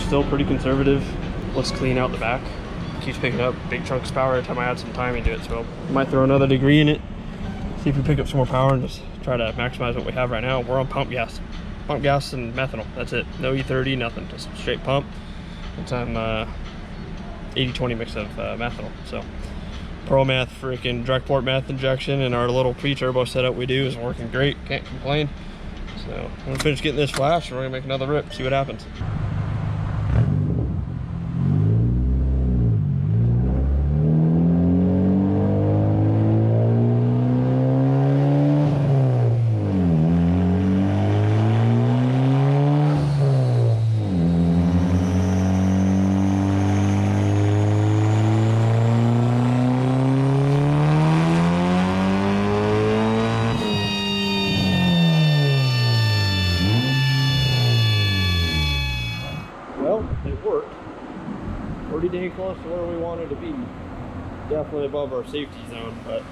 still pretty conservative. Let's clean out the back. Keeps picking up big chunks of power every time I add some time into it, so might throw another degree in it, see if we pick up some more power and just try to maximize what we have right now. We're on pump gas and methanol. That's it. No E30, nothing, just straight pump. And some 80-20 mix of methanol. So ProMeth, freaking direct port meth injection, and our little pre-turbo setup we do is working great. Can't complain. So I'm gonna finish getting this flash and we're gonna make another rip, see what happens. It worked. Pretty dang close to where we wanted to be. Definitely above our safety zone, but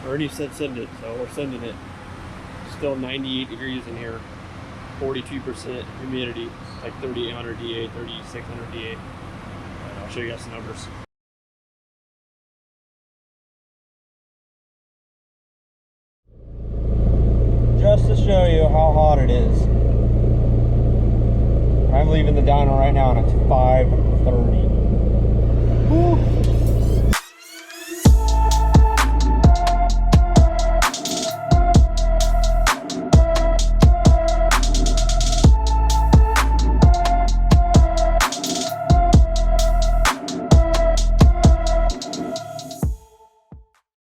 Ernie said send it, so we're sending it. Still 98 degrees in here, 42% humidity, like 3800 DA, 3600 DA. And I'll show you guys the numbers. Just to show you how hot it is, I'm leaving the dyno right now and it's 5:30. Woo.